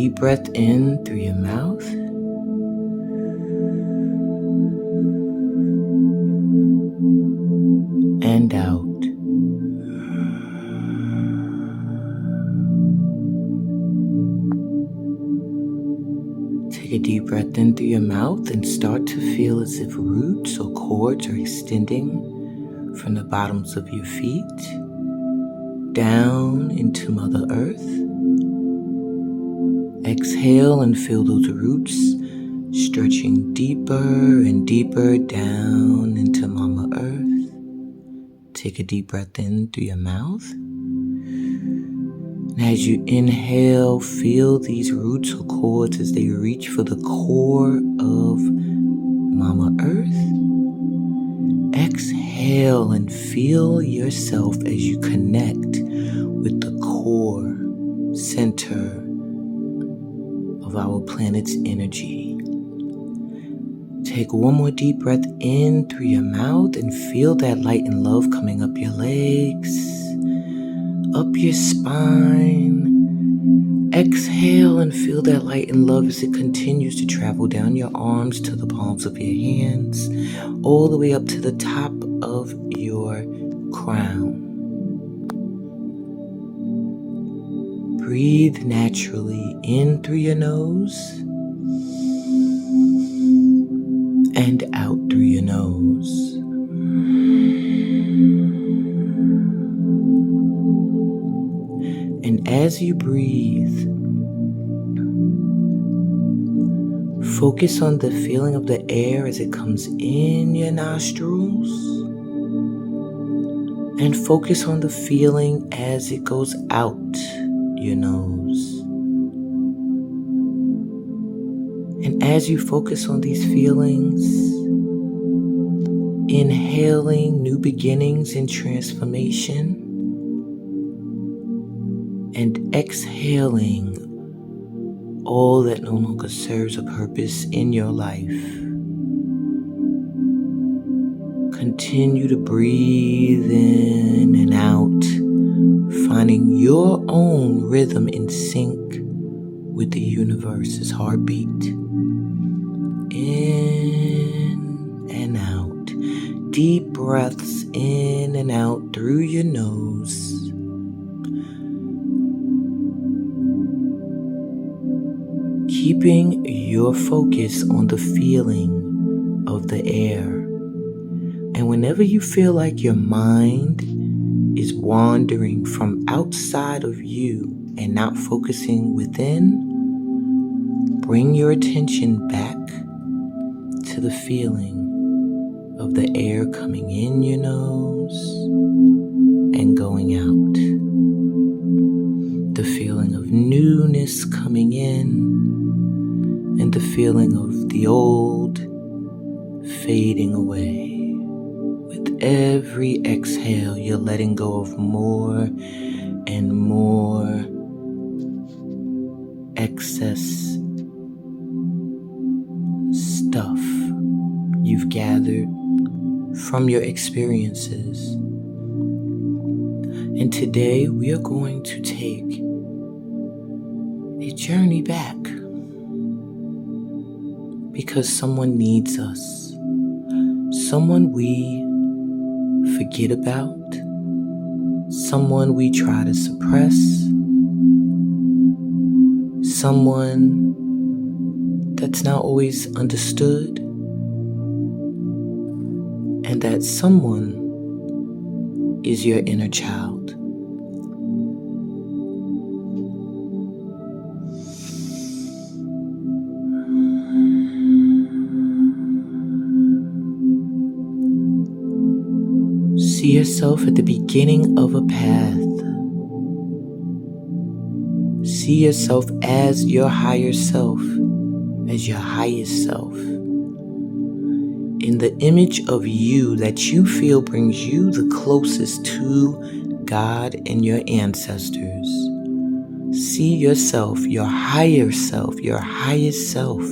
deep breath in through your mouth. And out. Take a deep breath in through your mouth and start to feel as if roots or cords are extending from the bottoms of your feet down into Mother Earth. Exhale and feel those roots stretching deeper and deeper down into Mama Earth. Take a deep breath in through your mouth. And as you inhale, feel these roots or cords as they reach for the core of Mama Earth. Exhale and feel yourself as you connect with the core center of our planet's energy. Take one more deep breath in through your mouth and feel that light and love coming up your legs, up your spine. Exhale and feel that light and love as it continues to travel down your arms to the palms of your hands, all the way up to the top of your crown. Breathe naturally in through your nose and out through your nose. And as you breathe, focus on the feeling of the air as it comes in your nostrils, and focus on the feeling as it goes out your nose. And as you focus on these feelings, inhaling new beginnings and transformation, and exhaling all that no longer serves a purpose in your life. Continue to breathe in and out, finding your own rhythm in sync with the universe's heartbeat. In and out. Deep breaths in and out through your nose. Keeping your focus on the feeling of the air. And whenever you feel like your mind is wandering from outside of you and not focusing within, bring your attention back to the feeling of the air coming in your nose and going out. The feeling of newness coming in and the feeling of the old fading away. With every exhale, you're letting go of more and more excess stuff you've gathered from your experiences. And today we are going to take a journey back, because someone needs us, someone we forget about, someone we try to suppress, someone that's not always understood, and that someone is your inner child. See yourself at the beginning of a path. See yourself as your higher self, as your highest self. In the image of you that you feel brings you the closest to God and your ancestors. See yourself, your higher self, your highest self,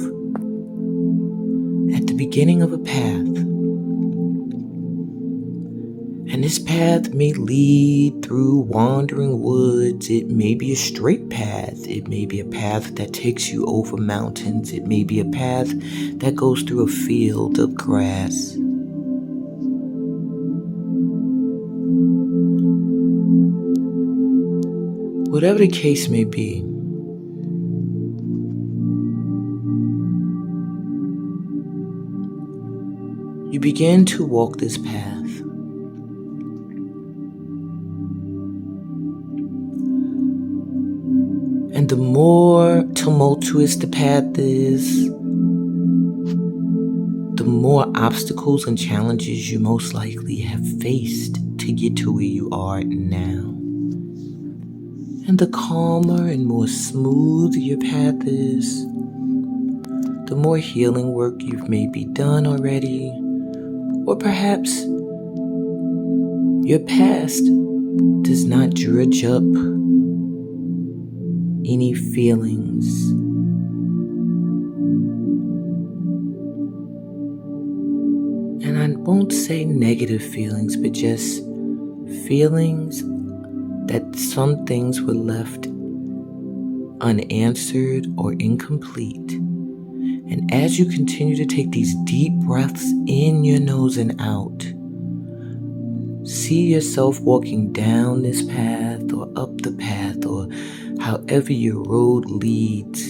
at the beginning of a path. And this path may lead through wandering woods. It may be a straight path. It may be a path that takes you over mountains. It may be a path that goes through a field of grass. Whatever the case may be, you begin to walk this path. And the more tumultuous the path is, the more obstacles and challenges you most likely have faced to get to where you are now. And the calmer and more smooth your path is, the more healing work you've maybe done already, or perhaps your past does not dredge up any feelings. And I won't say negative feelings, but just feelings that some things were left unanswered or incomplete. And as you continue to take these deep breaths in your nose and out, see yourself walking down this path or up the path or however your road leads.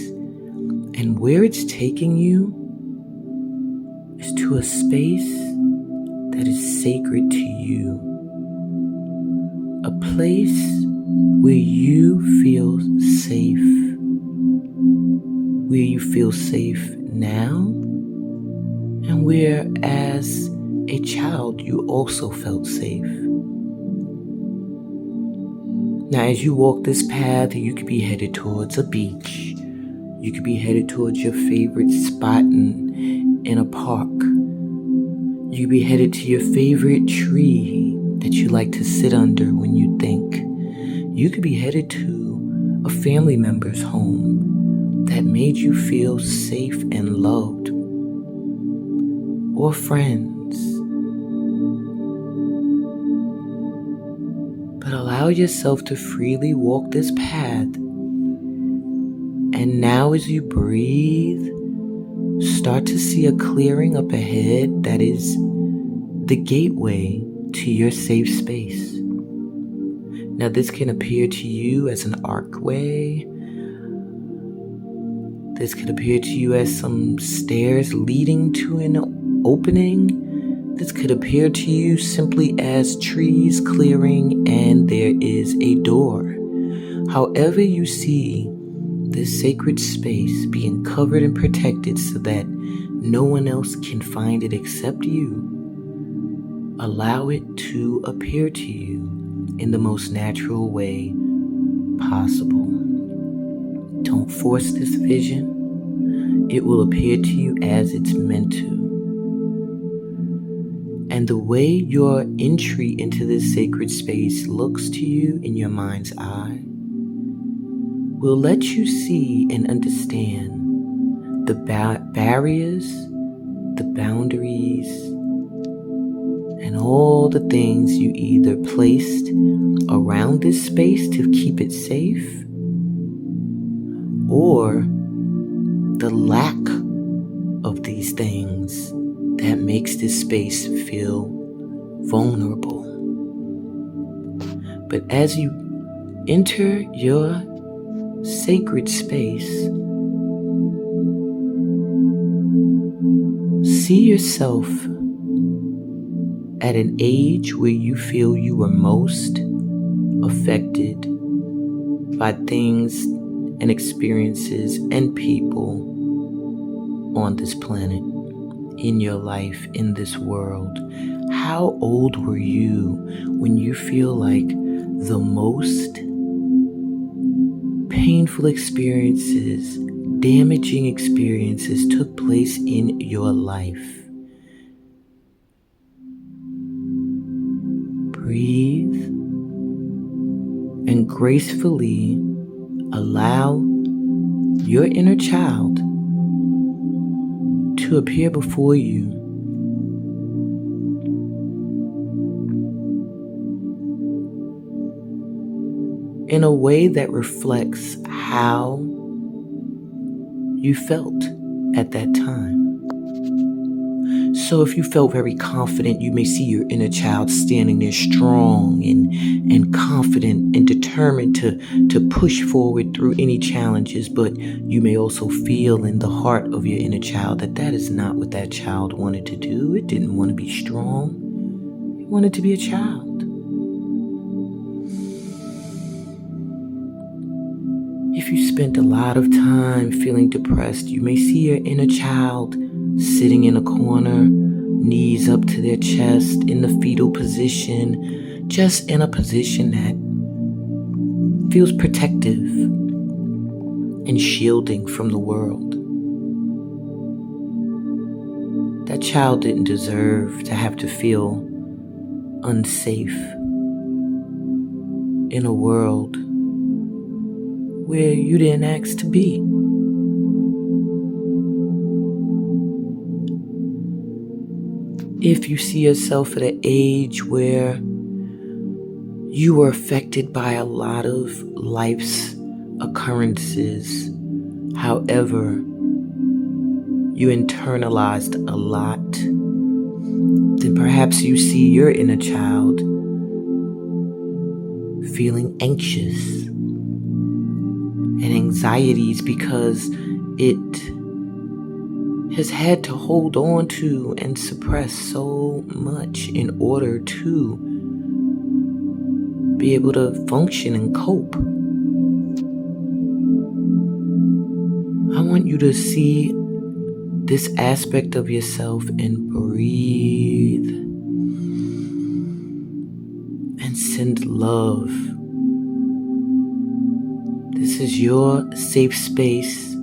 And where it's taking you is to a space that is sacred to you. A place where you feel safe. Where you feel safe now, and where as a child you also felt safe. Now as you walk this path, you could be headed towards a beach. You could be headed towards your favorite spot in a park. You could be headed to your favorite tree that you like to sit under when you think. You could be headed to a family member's home that made you feel safe and loved, or friends. But allow yourself to freely walk this path. And now as you breathe, start to see a clearing up ahead that is the gateway to your safe space. Now this can appear to you as an archway. This could appear to you as some stairs leading to an opening. This could appear to you simply as trees clearing and there is a door. However you see this sacred space being covered and protected so that no one else can find it except you, allow it to appear to you in the most natural way possible. Don't force this vision. It will appear to you as it's meant to. And the way your entry into this sacred space looks to you in your mind's eye will let you see and understand the barriers, the boundaries, and all the things you either placed around this space to keep it safe, or the lack of these things that makes this space feel vulnerable. But as you enter your sacred space, see yourself at an age where you feel you were most affected by things and experiences and people on this planet, in your life, in this world. How old were you when you feel like the most painful experiences, damaging experiences took place in your life? Breathe and gracefully allow your inner child to appear before you. in a way that reflects how you felt at that time. So if you felt very confident, you may see your inner child standing there strong and confident and determined to push forward through any challenges. But you may also feel in the heart of your inner child that is not what that child wanted to do. It didn't want to be strong. It wanted to be a child. If you spent a lot of time feeling depressed, you may see your inner child sitting in a corner, knees up to their chest, in the fetal position, just in a position that feels protective and shielding from the world. That child didn't deserve to have to feel unsafe in a world where you didn't ask to be. If you see yourself at an age where you were affected by a lot of life's occurrences, however, you internalized a lot, then perhaps you see your inner child feeling anxious and anxieties because it has had to hold on to and suppress so much in order to be able to function and cope. I want you to see this aspect of yourself and breathe and send love. This is your safe space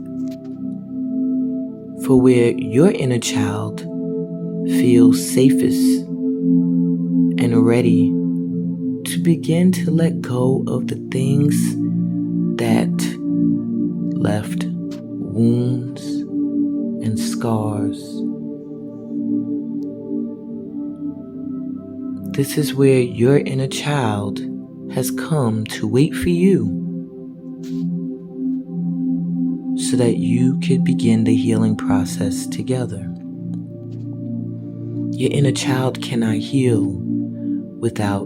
for where your inner child feels safest and ready to begin to let go of the things that left wounds and scars. This is where your inner child has come to wait for you so that you could begin the healing process together. Your inner child cannot heal without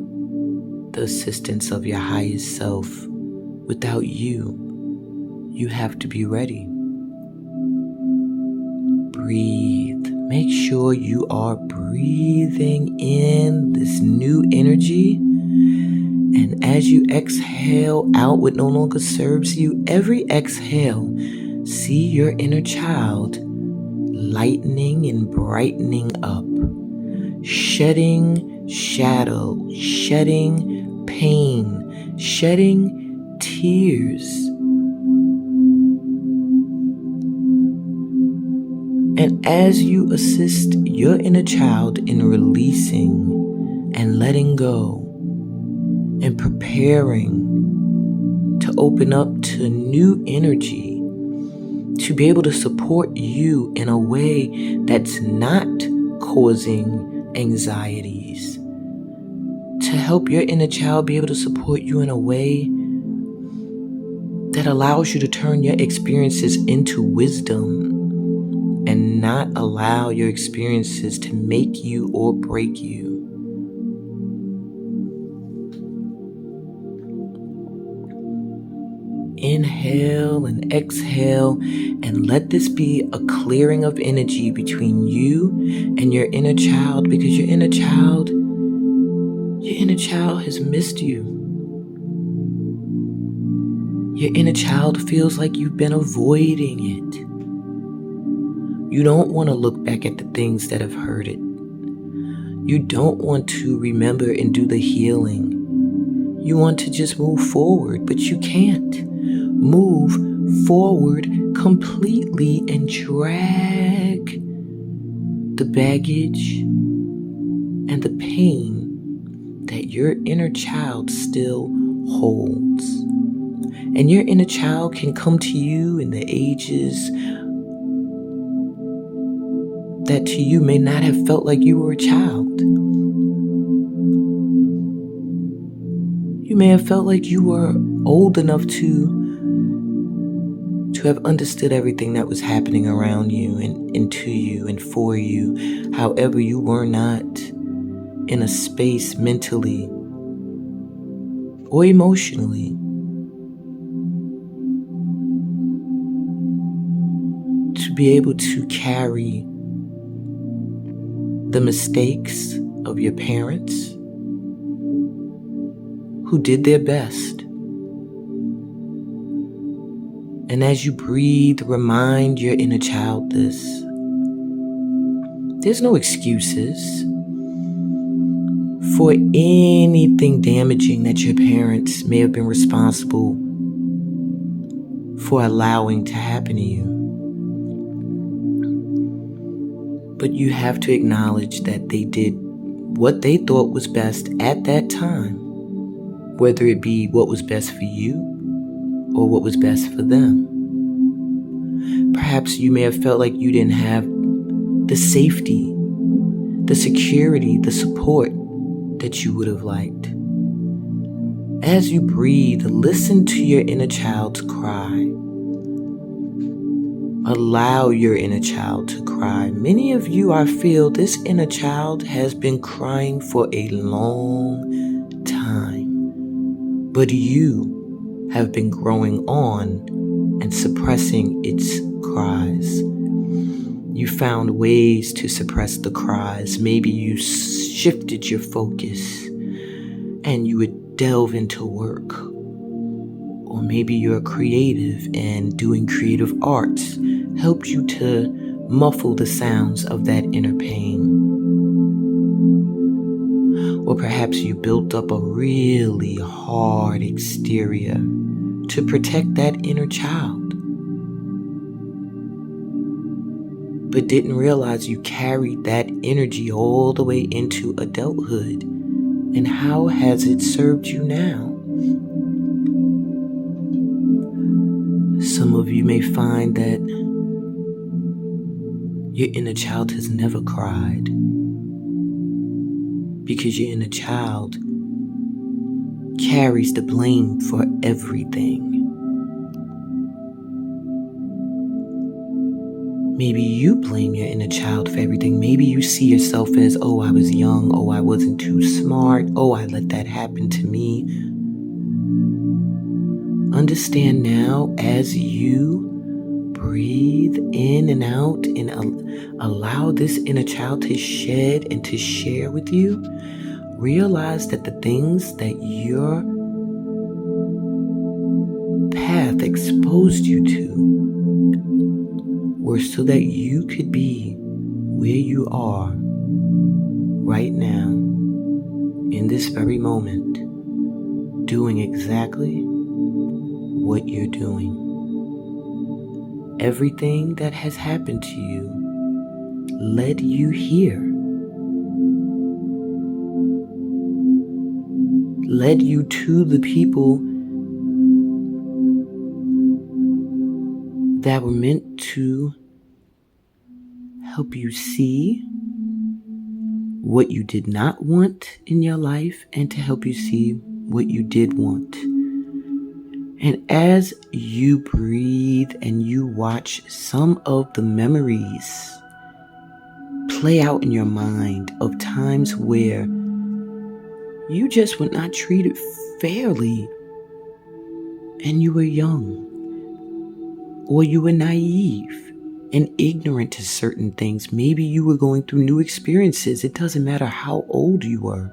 the assistance of your highest self. Without you, you have to be ready. Breathe. Make sure you are breathing in this new energy. And as you exhale out what no longer serves you, every exhale, see your inner child lightening and brightening up, shedding shadow, shedding pain, shedding tears. And as you assist your inner child in releasing and letting go and preparing to open up to new energy, to be able to support you in a way that's not causing anxieties, to help your inner child be able to support you in a way that allows you to turn your experiences into wisdom and not allow your experiences to make you or break you. Inhale and exhale, and let this be a clearing of energy between you and your inner child, because your inner child has missed you. Your inner child feels like you've been avoiding it. You don't want to look back at the things that have hurt it. You don't want to remember and do the healing. You want to just move forward, but you can't move forward completely and drag the baggage and the pain that your inner child still holds. And your inner child can come to you in the ages that to you may not have felt like you were a child. You may have felt like you were old enough to have understood everything that was happening around you and to you and for you. However, you were not in a space mentally or emotionally to be able to carry the mistakes of your parents who did their best. And as you breathe, remind your inner child this. There's no excuses for anything damaging that your parents may have been responsible for allowing to happen to you. But you have to acknowledge that they did what they thought was best at that time, whether it be what was best for you or what was best for them. Perhaps you may have felt like you didn't have the safety, the security, the support that you would have liked. As you breathe, listen to your inner child's cry. Allow your inner child to cry. Many of you, I feel, this inner child has been crying for a long time, but you have been growing on and suppressing its cries. You found ways to suppress the cries. Maybe you shifted your focus and you would delve into work. Or maybe you're creative and doing creative arts helped you to muffle the sounds of that inner pain. Or perhaps you built up a really hard exterior to protect that inner child, but didn't realize you carried that energy all the way into adulthood. And how has it served you now? Some of you may find that your inner child has never cried because your inner child carries the blame for everything. Maybe you blame your inner child for everything. Maybe you see yourself as, oh, I was young. Oh, I wasn't too smart. Oh, I let that happen to me. Understand now, as you breathe in and out and allow this inner child to shed and to share with you, realize that the things that your path exposed you to were so that you could be where you are right now, in this very moment, doing exactly what you're doing. Everything that has happened to you led you here, led you to the people that were meant to help you see what you did not want in your life and to help you see what you did want. And as you breathe and you watch some of the memories play out in your mind of times where you just were not treated fairly and you were young, or you were naive and ignorant to certain things. Maybe you were going through new experiences. It doesn't matter how old you were.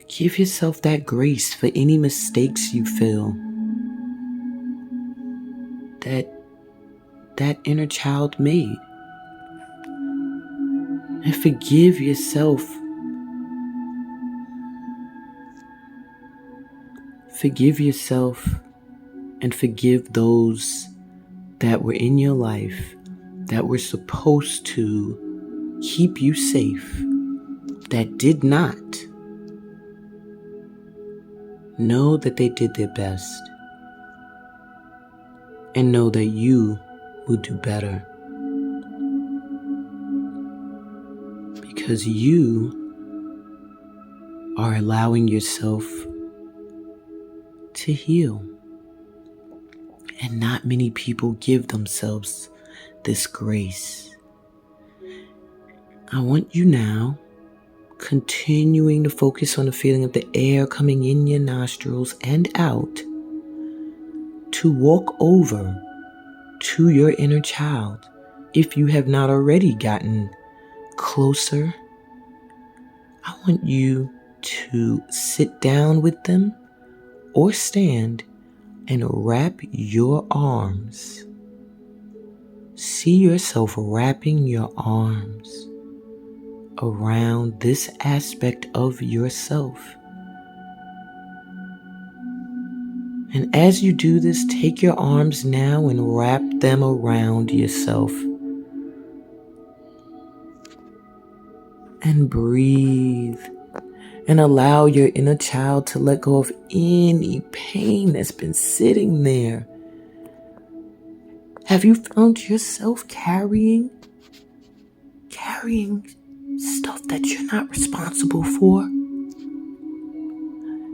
Give yourself that grace for any mistakes you feel that inner child made. And forgive yourself. Forgive yourself and forgive those that were in your life that were supposed to keep you safe, that did not. Know that they did their best, and know that you will do better, because you are allowing yourself to heal. And not many people give themselves this grace. I want you now, continuing to focus on the feeling of the air coming in your nostrils and out, to walk over to your inner child. If you have not already gotten closer, I want you to sit down with them or stand and wrap your arms. See yourself wrapping your arms around this aspect of yourself. And as you do this, take your arms now and wrap them around yourself. And breathe. And allow your inner child to let go of any pain that's been sitting there. Have you found yourself carrying stuff that you're not responsible for?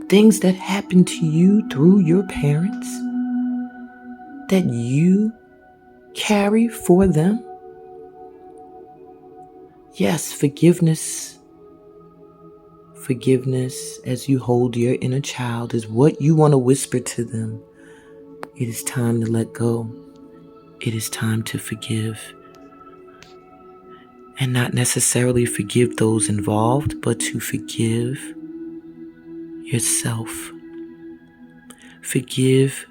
Things that happened to you through your parents that you carry for them? Yes, forgiveness as you hold your inner child is what you want to whisper to them. It is time to let go. It is time to forgive. And not necessarily forgive those involved, but to forgive yourself. Forgive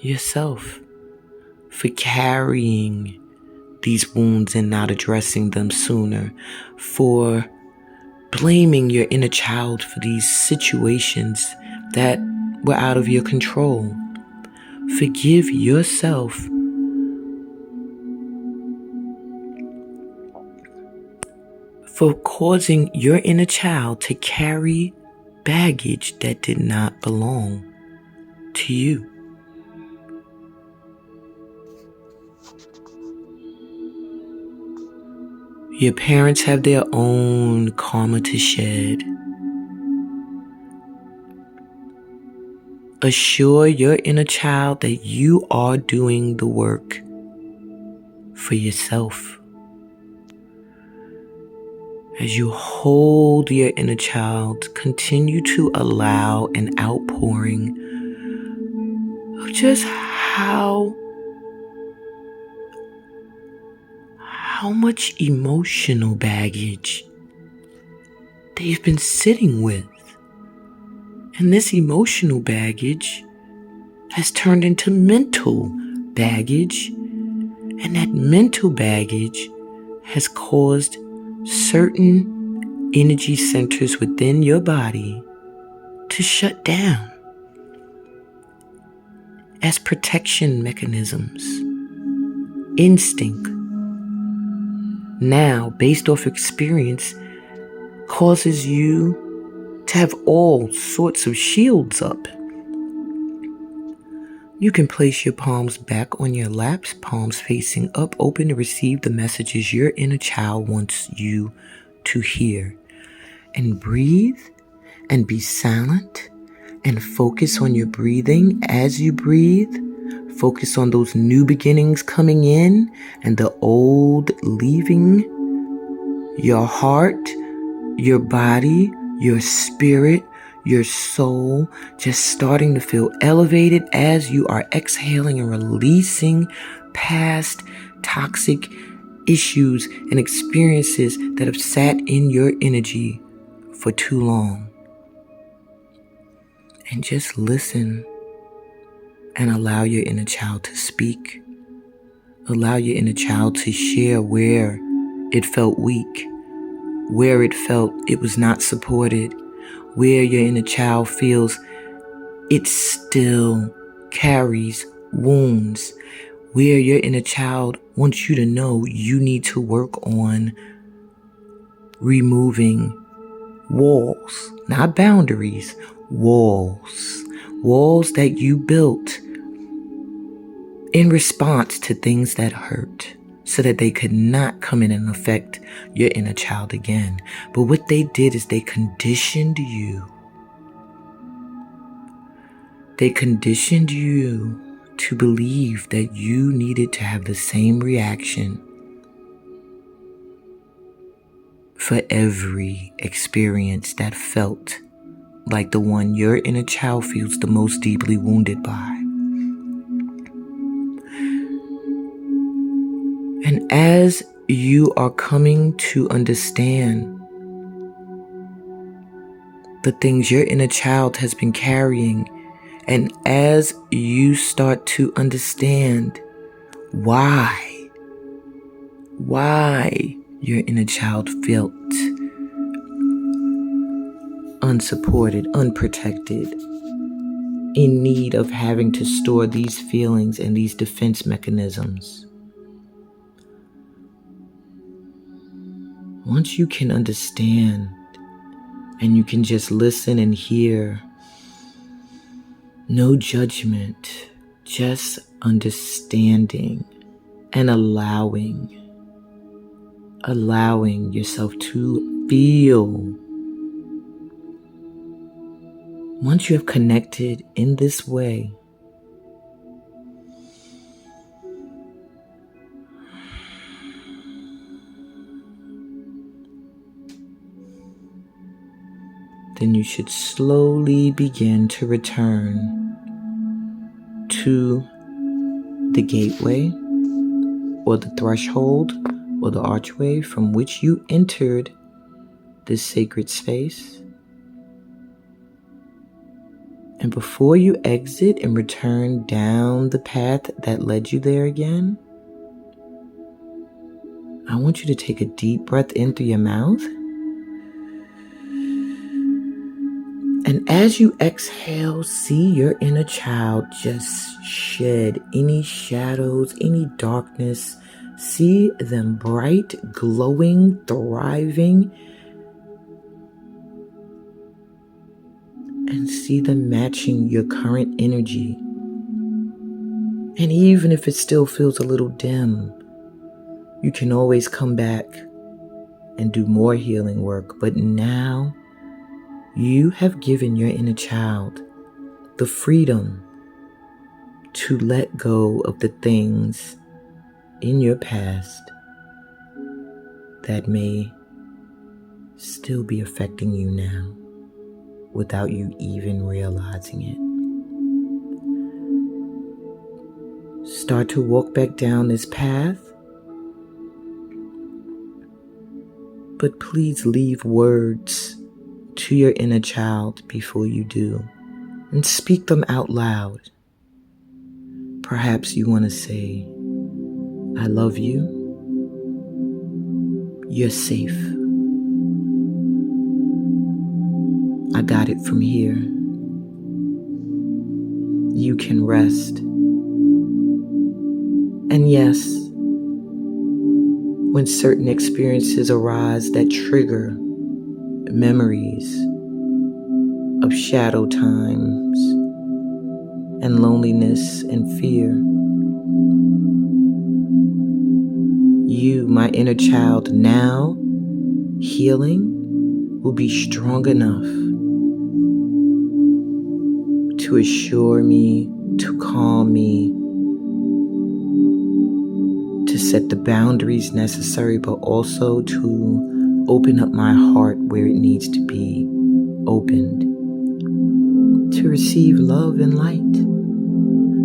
yourself for carrying these wounds and not addressing them sooner, for blaming your inner child for these situations that were out of your control. Forgive yourself for causing your inner child to carry baggage that did not belong to you. Your parents have their own karma to shed. Assure your inner child that you are doing the work for yourself. As you hold your inner child, continue to allow an outpouring of just how much emotional baggage they've been sitting with. And this emotional baggage has turned into mental baggage. And that mental baggage has caused certain energy centers within your body to shut down as protection mechanisms. Instinct, now based off experience, causes you to have all sorts of shields up. You can place your palms back on your laps, palms facing up, open to receive the messages your inner child wants you to hear. And breathe and be silent and focus on your breathing as you breathe. Focus on those new beginnings coming in and the old leaving your heart, your body, your spirit, your soul, just starting to feel elevated as you are exhaling and releasing past toxic issues and experiences that have sat in your energy for too long. And just listen and allow your inner child to speak. Allow your inner child to share where it felt weak, where it felt it was not supported, where your inner child feels it still carries wounds, where your inner child wants you to know you need to work on removing walls, not boundaries, walls that you built in response to things that hurt. so that they could not come in and affect your inner child again. But what they did is they conditioned you. They conditioned you to believe that you needed to have the same reaction for every experience that felt like the one your inner child feels the most deeply wounded by. And as you are coming to understand the things your inner child has been carrying, and as you start to understand why your inner child felt unsupported, unprotected, in need of having to store these feelings and these defense mechanisms. Once you can understand and you can just listen and hear, no judgment, just understanding and allowing yourself to feel. Once you have connected in this way, then you should slowly begin to return to the gateway or the threshold or the archway from which you entered this sacred space. And before you exit and return down the path that led you there again, I want you to take a deep breath in through your mouth. And as you exhale, see your inner child just shed any shadows, any darkness. See them bright, glowing, thriving, and see them matching your current energy. And even if it still feels a little dim, you can always come back and do more healing work. But now you have given your inner child the freedom to let go of the things in your past that may still be affecting you now without you even realizing it. Start to walk back down this path, but please leave words to your inner child before you do, and speak them out loud. Perhaps you want to say, I love you. You're safe. I got it from here. You can rest. And yes, when certain experiences arise that trigger memories of shadow times and loneliness and fear, you, my inner child, now healing, will be strong enough to assure me, to calm me, to set the boundaries necessary, but also to open up my heart where it needs to be opened, to receive love and light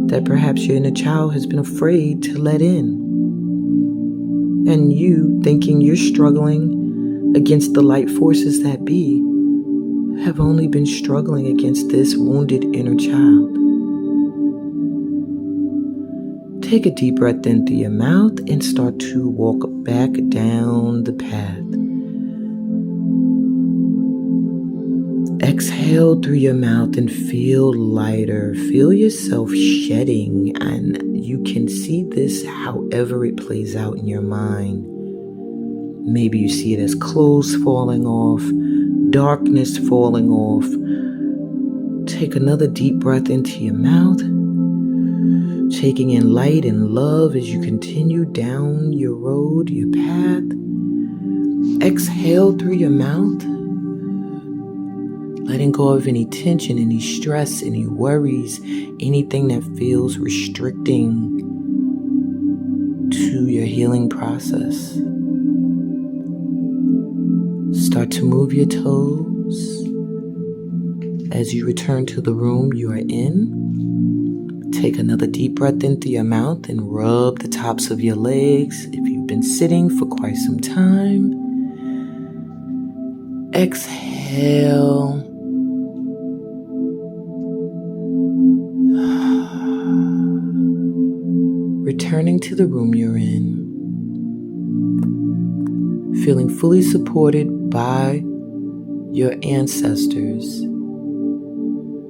that perhaps your inner child has been afraid to let in. And you, thinking you're struggling against the light forces that be, have only been struggling against this wounded inner child. Take a deep breath in through your mouth and start to walk back down the path. Exhale through your mouth and feel lighter. Feel yourself shedding, and you can see this however it plays out in your mind. Maybe you see it as clothes falling off, darkness falling off. Take another deep breath into your mouth. taking in light and love as you continue down your road, your path. Exhale through your mouth, letting go of any tension, any stress, any worries, anything that feels restricting to your healing process. Start to move your toes as you return to the room you are in. Take another deep breath in through your mouth and rub the tops of your legs if you've been sitting for quite some time. Exhale. Returning to the room you're in, feeling fully supported by your ancestors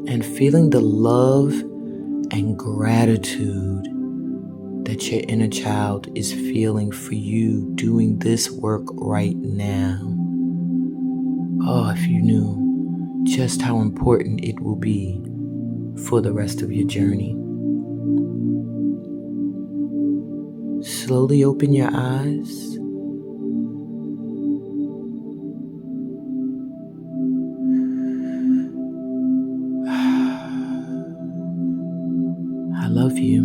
and feeling the love and gratitude that your inner child is feeling for you doing this work right now. Oh, if you knew just how important it will be for the rest of your journey. Slowly open your eyes. I love you.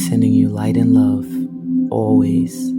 Sending you light and love, always.